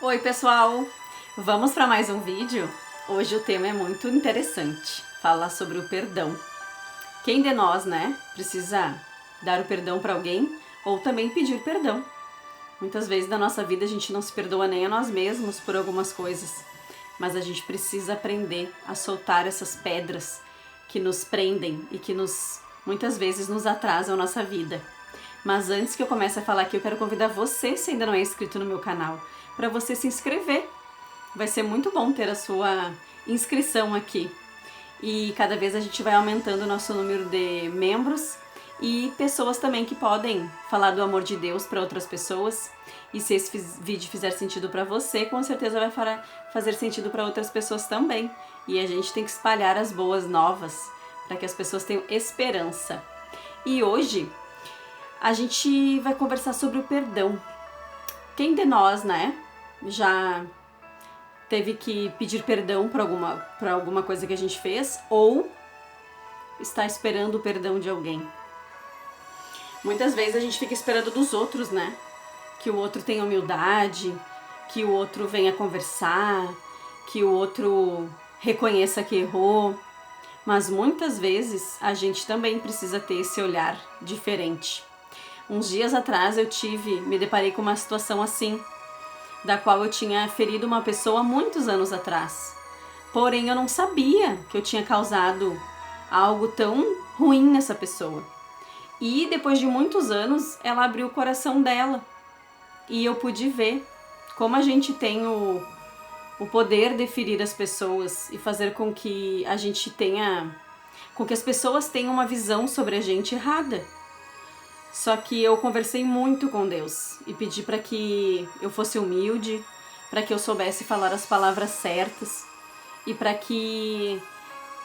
Oi pessoal, vamos para mais um vídeo? Hoje o tema é muito interessante, falar sobre o perdão. Quem de nós, precisa dar o perdão para alguém ou também pedir perdão? Muitas vezes na nossa vida a gente não se perdoa nem a nós mesmos por algumas coisas, mas a gente precisa aprender a soltar essas pedras que nos prendem e que muitas vezes nos atrasam a nossa vida. Mas antes que eu comece a falar aqui, eu quero convidar você, se ainda não é inscrito no meu canal, para você se inscrever. Vai ser muito bom ter a sua inscrição aqui. E cada vez a gente vai aumentando o nosso número de membros e pessoas também que podem falar do amor de Deus para outras pessoas. E se esse vídeo fizer sentido para você, com certeza vai fazer sentido para outras pessoas também. E a gente tem que espalhar as boas novas para que as pessoas tenham esperança. E hoje a gente vai conversar sobre o perdão. Quem de nós, já teve que pedir perdão por alguma coisa que a gente fez ou está esperando o perdão de alguém? Muitas vezes a gente fica esperando dos outros, que o outro tenha humildade, que o outro venha conversar, que o outro reconheça que errou. Mas muitas vezes a gente também precisa ter esse olhar diferente. Uns dias atrás me deparei com uma situação assim, da qual eu tinha ferido uma pessoa muitos anos atrás. Porém, eu não sabia que eu tinha causado algo tão ruim nessa pessoa. E depois de muitos anos, ela abriu o coração dela. E eu pude ver como a gente tem o poder de ferir as pessoas e fazer com que as pessoas tenham uma visão sobre a gente errada. Só que eu conversei muito com Deus e pedi para que eu fosse humilde, para que eu soubesse falar as palavras certas e para que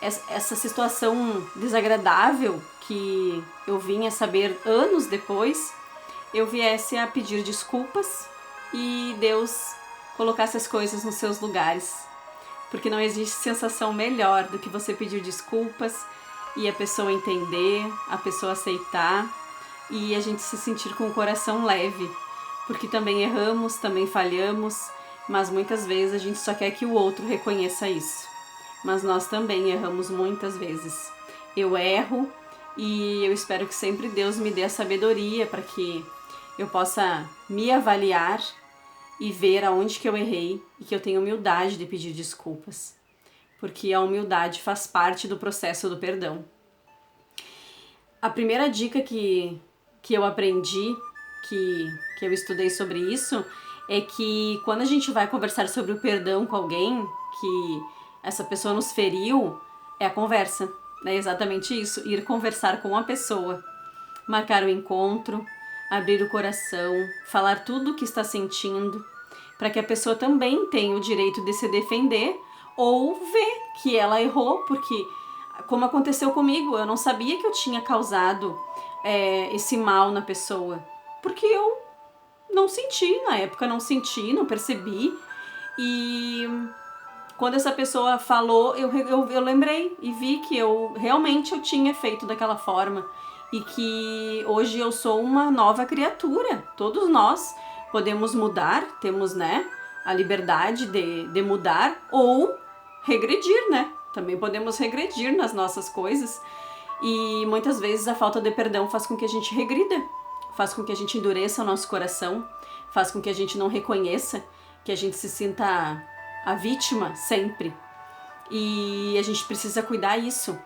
essa situação desagradável que eu vinha saber anos depois, eu viesse a pedir desculpas e Deus colocasse as coisas nos seus lugares. Porque não existe sensação melhor do que você pedir desculpas e a pessoa entender, a pessoa aceitar e a gente se sentir com o coração leve. Porque também erramos, também falhamos, mas muitas vezes a gente só quer que o outro reconheça isso. Mas nós também erramos muitas vezes. Eu erro e eu espero que sempre Deus me dê a sabedoria para que eu possa me avaliar e ver aonde que eu errei e que eu tenha humildade de pedir desculpas. Porque a humildade faz parte do processo do perdão. A primeira dica que eu aprendi, que eu estudei sobre isso, é que quando a gente vai conversar sobre o perdão com alguém, que essa pessoa nos feriu, é a conversa. É exatamente isso, ir conversar com a pessoa, marcar o encontro, abrir o coração, falar tudo o que está sentindo, para que a pessoa também tenha o direito de se defender ou ver que ela errou, porque como aconteceu comigo, eu não sabia que eu tinha causado esse mal na pessoa, porque eu não senti, na época não percebi, e quando essa pessoa falou, eu lembrei e vi que eu tinha feito daquela forma e que hoje eu sou uma nova criatura. Todos nós podemos mudar, temos a liberdade de mudar ou regredir, também podemos regredir nas nossas coisas. E muitas vezes a falta de perdão faz com que a gente regrida, faz com que a gente endureça o nosso coração, faz com que a gente não reconheça, que a gente se sinta a vítima sempre. E a gente precisa cuidar isso,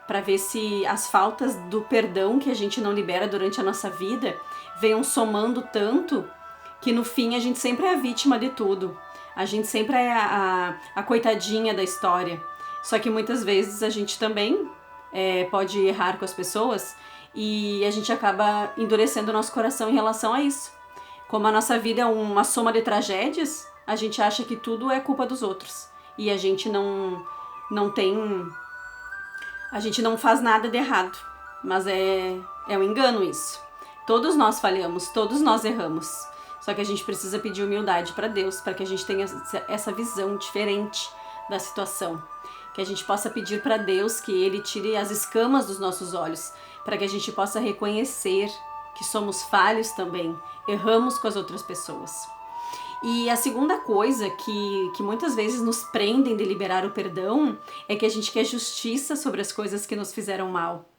para ver se as faltas do perdão que a gente não libera durante a nossa vida venham somando tanto que no fim a gente sempre é a vítima de tudo. A gente sempre é a coitadinha da história. Só que muitas vezes a gente também pode errar com as pessoas e a gente acaba endurecendo o nosso coração em relação a isso. Como a nossa vida é uma soma de tragédias, a gente acha que tudo é culpa dos outros. E a gente a gente não faz nada de errado. Mas é um engano isso. Todos nós falhamos, todos nós erramos. Só que a gente precisa pedir humildade para Deus, para que a gente tenha essa visão diferente da situação. Que a gente possa pedir para Deus que Ele tire as escamas dos nossos olhos, para que a gente possa reconhecer que somos falhos também, erramos com as outras pessoas. E a segunda coisa que muitas vezes nos prendem de liberar o perdão é que a gente quer justiça sobre as coisas que nos fizeram mal.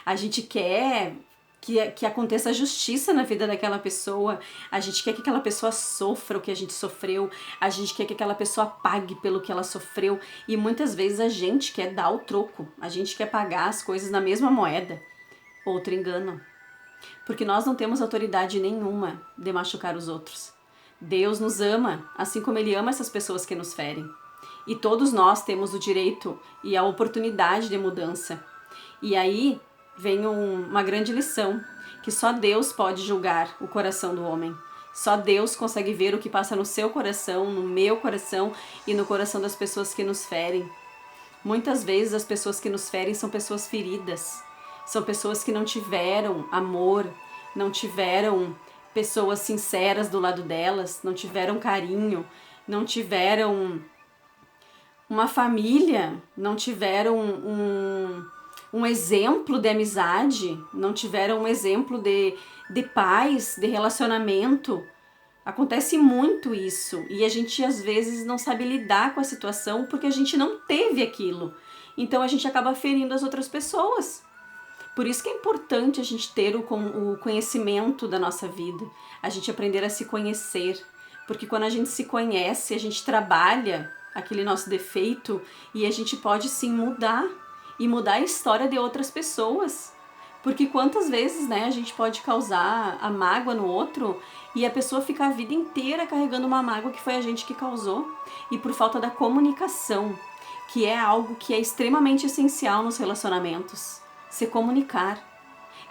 A gente quer que aconteça justiça na vida daquela pessoa, a gente quer que aquela pessoa sofra o que a gente sofreu, a gente quer que aquela pessoa pague pelo que ela sofreu e muitas vezes a gente quer dar o troco, a gente quer pagar as coisas na mesma moeda. Outro engano. Porque nós não temos autoridade nenhuma de machucar os outros. Deus nos ama, assim como Ele ama essas pessoas que nos ferem. E todos nós temos o direito e a oportunidade de mudança. E aí vem uma grande lição, que só Deus pode julgar o coração do homem. Só Deus consegue ver o que passa no seu coração, no meu coração e no coração das pessoas que nos ferem. Muitas vezes as pessoas que nos ferem são pessoas feridas. São pessoas que não tiveram amor, não tiveram pessoas sinceras do lado delas, não tiveram carinho, não tiveram uma família, não tiveram um exemplo de amizade, não tiveram um exemplo de paz, de relacionamento. Acontece muito isso e a gente às vezes não sabe lidar com a situação porque a gente não teve aquilo. Então a gente acaba ferindo as outras pessoas. Por isso que é importante a gente ter o conhecimento da nossa vida, a gente aprender a se conhecer, porque quando a gente se conhece, a gente trabalha aquele nosso defeito e a gente pode sim mudar e mudar a história de outras pessoas. Porque quantas vezes, né, a gente pode causar a mágoa no outro e a pessoa ficar a vida inteira carregando uma mágoa que foi a gente que causou. E por falta da comunicação, que é algo que é extremamente essencial nos relacionamentos. Se comunicar.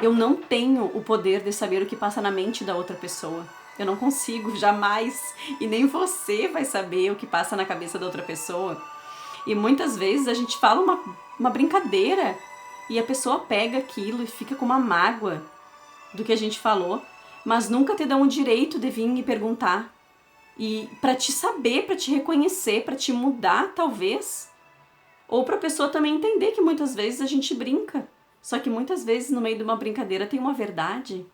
Eu não tenho o poder de saber o que passa na mente da outra pessoa. Eu não consigo, jamais. E nem você vai saber o que passa na cabeça da outra pessoa. E muitas vezes a gente fala uma brincadeira e a pessoa pega aquilo e fica com uma mágoa do que a gente falou, mas nunca te dão o direito de vir e perguntar. E para te saber, para te reconhecer, para te mudar, talvez. Ou para a pessoa também entender que muitas vezes a gente brinca. Só que muitas vezes no meio de uma brincadeira tem uma verdade.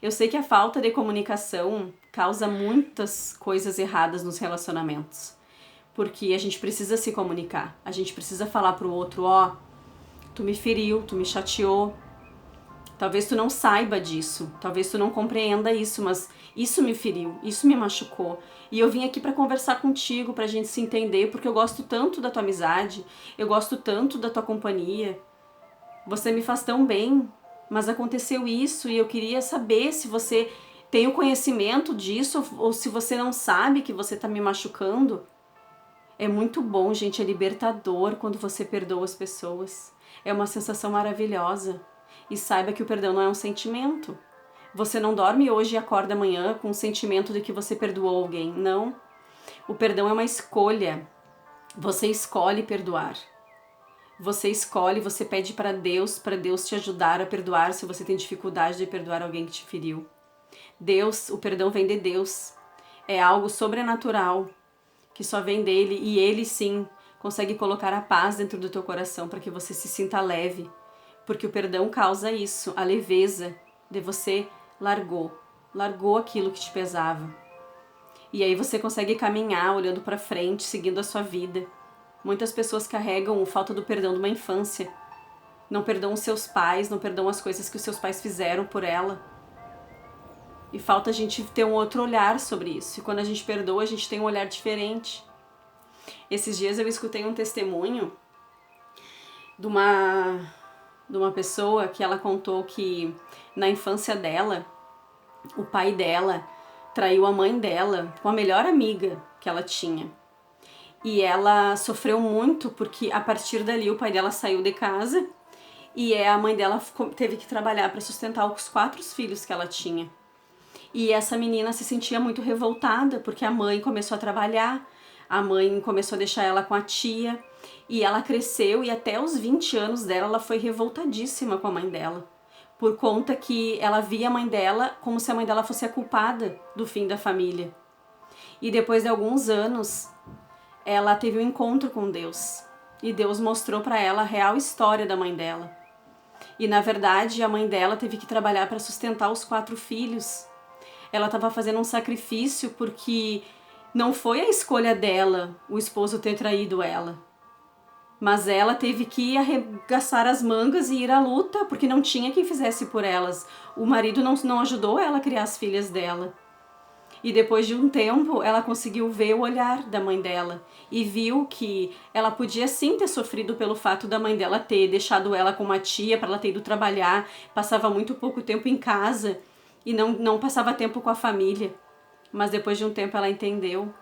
Eu sei que a falta de comunicação causa muitas coisas erradas nos relacionamentos. Porque a gente precisa se comunicar. A gente precisa falar pro outro, ó, tu me feriu, tu me chateou. Talvez tu não saiba disso, talvez tu não compreenda isso, mas isso me feriu, isso me machucou. E eu vim aqui pra conversar contigo, pra gente se entender, porque eu gosto tanto da tua amizade, eu gosto tanto da tua companhia. Você me faz tão bem, mas aconteceu isso e eu queria saber se você tem o conhecimento disso ou se você não sabe que você tá me machucando. É muito bom, gente, é libertador quando você perdoa as pessoas. É uma sensação maravilhosa. E saiba que o perdão não é um sentimento. Você não dorme hoje e acorda amanhã com o sentimento de que você perdoou alguém. Não. O perdão é uma escolha. Você escolhe perdoar. Você escolhe, você pede para Deus te ajudar a perdoar se você tem dificuldade de perdoar alguém que te feriu. Deus, o perdão vem de Deus. É algo sobrenatural que só vem dele e ele sim consegue colocar a paz dentro do teu coração para que você se sinta leve, porque o perdão causa isso, a leveza de você largou aquilo que te pesava. E aí você consegue caminhar olhando para frente, seguindo a sua vida. Muitas pessoas carregam a falta do perdão de uma infância. Não perdoam os seus pais, não perdoam as coisas que os seus pais fizeram por ela. E falta a gente ter um outro olhar sobre isso. E quando a gente perdoa, a gente tem um olhar diferente. Esses dias eu escutei um testemunho de uma pessoa que ela contou que na infância dela, o pai dela traiu a mãe dela com a melhor amiga que ela tinha. E ela sofreu muito porque a partir dali o pai dela saiu de casa e a mãe dela teve que trabalhar para sustentar os 4 filhos que ela tinha. E essa menina se sentia muito revoltada porque a mãe começou a trabalhar, a mãe começou a deixar ela com a tia e ela cresceu e até os 20 anos dela ela foi revoltadíssima com a mãe dela. Por conta que ela via a mãe dela como se a mãe dela fosse a culpada do fim da família. E depois de alguns anos, ela teve um encontro com Deus. E Deus mostrou para ela a real história da mãe dela. E na verdade, a mãe dela teve que trabalhar para sustentar os 4 filhos. ela estava fazendo um sacrifício porque não foi a escolha dela o esposo ter traído ela. Mas ela teve que arregaçar as mangas e ir à luta, porque não tinha quem fizesse por elas. O marido não ajudou ela a criar as filhas dela. E depois de um tempo, ela conseguiu ver o olhar da mãe dela e viu que ela podia sim ter sofrido pelo fato da mãe dela ter deixado ela com uma tia para ela ter ido trabalhar, passava muito pouco tempo em casa e não passava tempo com a família. Mas depois de um tempo ela entendeu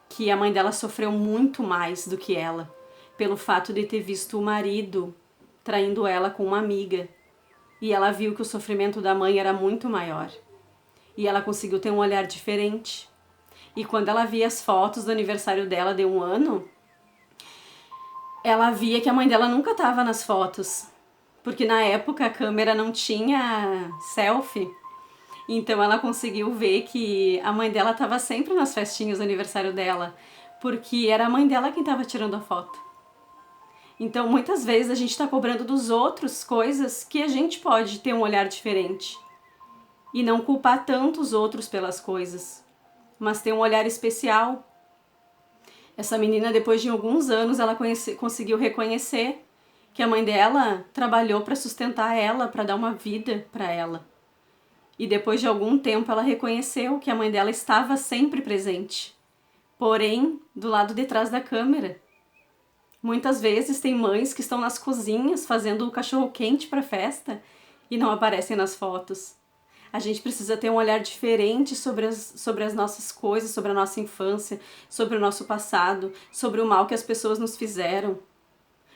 que a mãe dela sofreu muito mais do que ela, pelo fato de ter visto o marido traindo ela com uma amiga. E ela viu que o sofrimento da mãe era muito maior. E ela conseguiu ter um olhar diferente. E quando ela via as fotos do aniversário dela de 1 ano, ela via que a mãe dela nunca estava nas fotos. Porque na época a câmera não tinha selfie. Então ela conseguiu ver que a mãe dela estava sempre nas festinhas do aniversário dela. Porque era a mãe dela quem estava tirando a foto. Então muitas vezes a gente está cobrando dos outros coisas que a gente pode ter um olhar diferente. E não culpar tanto os outros pelas coisas, mas ter um olhar especial. Essa menina, depois de alguns anos, ela conseguiu reconhecer que a mãe dela trabalhou para sustentar ela, para dar uma vida para ela. E depois de algum tempo ela reconheceu que a mãe dela estava sempre presente, porém do lado de trás da câmera. Muitas vezes tem mães que estão nas cozinhas fazendo o cachorro quente para a festa e não aparecem nas fotos. A gente precisa ter um olhar diferente sobre as nossas coisas, sobre a nossa infância, sobre o nosso passado, sobre o mal que as pessoas nos fizeram.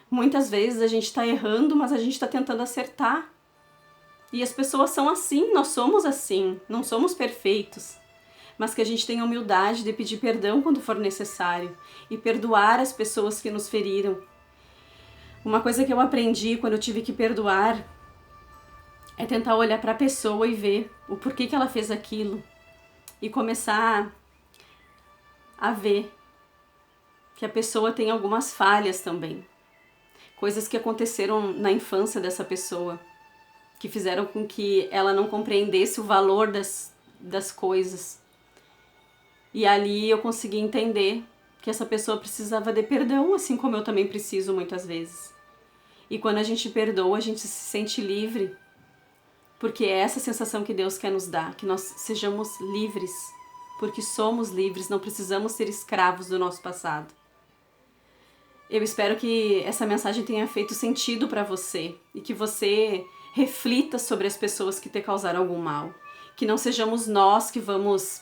Muitas vezes a gente está errando, mas a gente está tentando acertar. E as pessoas são assim, nós somos assim, não somos perfeitos. Mas que a gente tenha humildade de pedir perdão quando for necessário e perdoar as pessoas que nos feriram. Uma coisa que eu aprendi quando eu tive que perdoar é tentar olhar para a pessoa e ver o porquê que ela fez aquilo e começar a ver que a pessoa tem algumas falhas também. Coisas que aconteceram na infância dessa pessoa, que fizeram com que ela não compreendesse o valor das coisas. E ali eu consegui entender que essa pessoa precisava de perdão, assim como eu também preciso muitas vezes. E quando a gente perdoa, a gente se sente livre. Porque é essa sensação que Deus quer nos dar, que nós sejamos livres, porque somos livres, não precisamos ser escravos do nosso passado. Eu espero que essa mensagem tenha feito sentido para você e que você reflita sobre as pessoas que te causaram algum mal. Que não sejamos nós que vamos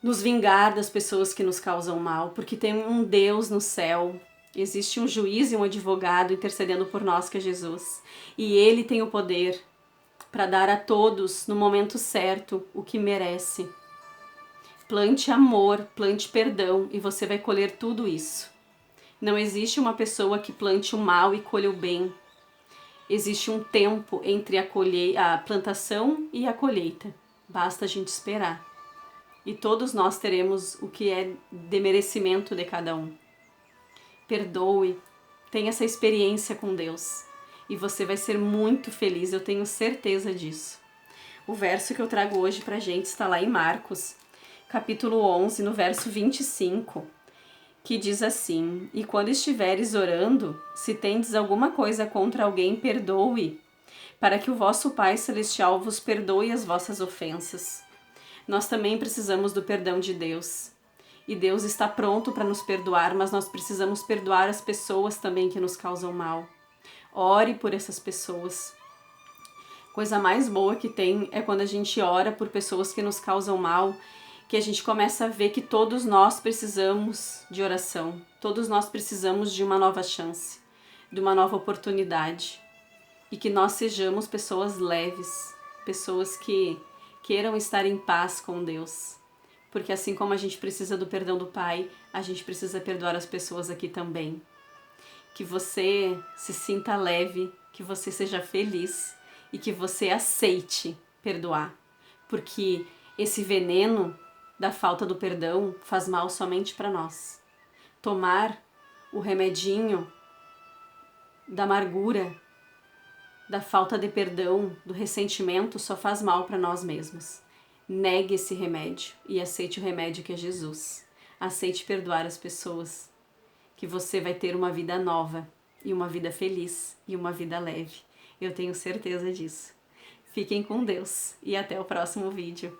nos vingar das pessoas que nos causam mal, porque tem um Deus no céu. Existe um juiz e um advogado intercedendo por nós, que é Jesus. E Ele tem o poder para dar a todos, no momento certo, o que merece. Plante amor, plante perdão e você vai colher tudo isso. Não existe uma pessoa que plante o mal e colha o bem. Existe um tempo entre a plantação e a colheita. Basta a gente esperar. E todos nós teremos o que é de merecimento de cada um. Perdoe, tenha essa experiência com Deus. E você vai ser muito feliz, eu tenho certeza disso. O verso que eu trago hoje pra gente está lá em Marcos, capítulo 11, no verso 25, que diz assim: E quando estiveres orando, se tendes alguma coisa contra alguém, perdoe, para que o vosso Pai Celestial vos perdoe as vossas ofensas. Nós também precisamos do perdão de Deus. E Deus está pronto para nos perdoar, mas nós precisamos perdoar as pessoas também que nos causam mal. Ore por essas pessoas. Coisa mais boa que tem é quando a gente ora por pessoas que nos causam mal, que a gente começa a ver que todos nós precisamos de oração. Todos nós precisamos de uma nova chance, de uma nova oportunidade. E que nós sejamos pessoas leves, pessoas que queiram estar em paz com Deus. Porque assim como a gente precisa do perdão do Pai, a gente precisa perdoar as pessoas aqui também. Que você se sinta leve, que você seja feliz e que você aceite perdoar. Porque esse veneno da falta do perdão faz mal somente para nós. Tomar o remedinho da amargura, da falta de perdão, do ressentimento, só faz mal para nós mesmos. Negue esse remédio e aceite o remédio que é Jesus. Aceite perdoar as pessoas, que você vai ter uma vida nova e uma vida feliz e uma vida leve. Eu tenho certeza disso. Fiquem com Deus e até o próximo vídeo.